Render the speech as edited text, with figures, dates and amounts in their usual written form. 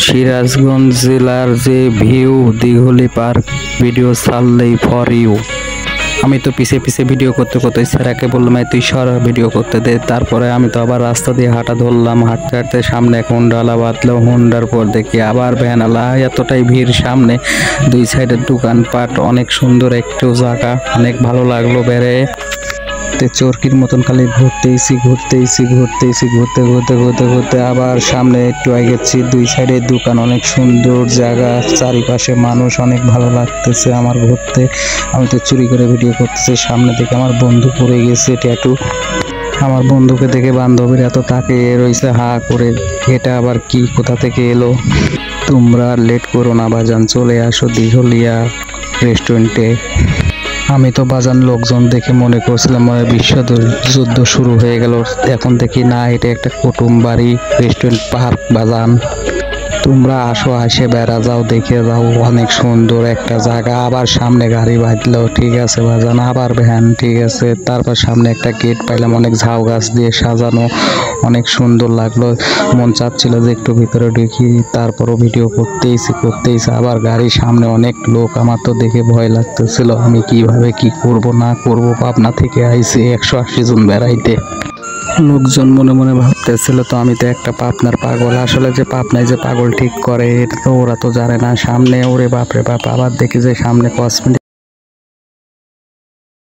সিরাজগঞ্জ জেলার যে ভিউ দিঘলি পার্ক ভিডিও ছাড়লেই ফর ইউ। আমি তো পিছে পিছে ভিডিও করতে করতে স্যারাকে বললাম তুই সর ভিডিও করতে দে। তারপরে আমি তো আবার রাস্তা দিয়ে হাঁটা ধরলাম, হাঁটতে হাঁটতে সামনে এক হোন্ডাওয়ালা বাঁধলো, হোন্ডার পর দেখি আবার ভ্যানওয়ালা। এতটাই ভিড়, সামনে দুই সাইডের দোকানপাট, অনেক সুন্দর একটু জায়গা, অনেক ভালো লাগলো বেড়ে। চরকির মতন খালি ঘুরতেইছি ঘুরতে ঘুরতে ঘুরতে আবার সামনে একটু গেছি। দুই সাইডে দোকান, অনেক সুন্দর জায়গা, চারিপাশে মানুষ, অনেক ভালো লাগতেছে আমার ঘুরতে। আমি তো চুরি করে ভিডিও করতেছি, সামনে থেকে আমার বন্ধু পড়ে গেছে ট্যাটু। আমার বন্ধুকে দেখে বান্ধবীর এত তাকিয়ে রয়েছে হা করে, এটা আবার কি, কোথা থেকে এলো। তোমরা লেট করো না বাজান, চলে আসো দিঘলিয়া রেস্টুরেন্টে। আমি তো বাজান লোকজন দেখে মনে করছিলাম বিশ্বযুদ্ধ শুরু হয়ে গেল, এখন দেখি না, এটা একটা কুটুম বাড়ি রেস্টুরেন্ট পার্ক বাজান। তোমরা আসো, আসে বেড়া যাও, দেখে যাও, অনেক সুন্দর একটা জায়গা। আবার সামনে গাড়ি বাঁধলো, ঠিক আছে বাজান, আবার ভ্যান, ঠিক আছে। তারপর সামনে একটা গেট পাইলাম, অনেক ঝাউ গাছ দিয়ে সাজানো, অনেক সুন্দর লাগলো। মন চাচ্ছিল যে একটু ভিতরে ঢুকি, তারপরও ভিডিও করতেইছি। আবার গাড়ির সামনে অনেক লোক, আমার তো দেখে ভয় লাগতেছিল, আমি কিভাবে কি করব না করব। পাবনা থেকে আইছি 180 জন বেড়াইতে। লোকজন মনে মনে ভাবতেছিল তো আমি তো একটা পাবনার পাগল। আসলে যে পাবনায় যে পাগল ঠিক করে এটা তো ওরা তো জানে না। সামনে ওরে বাপরে বাপ, আবার দেখি যে সামনে কসমেটিক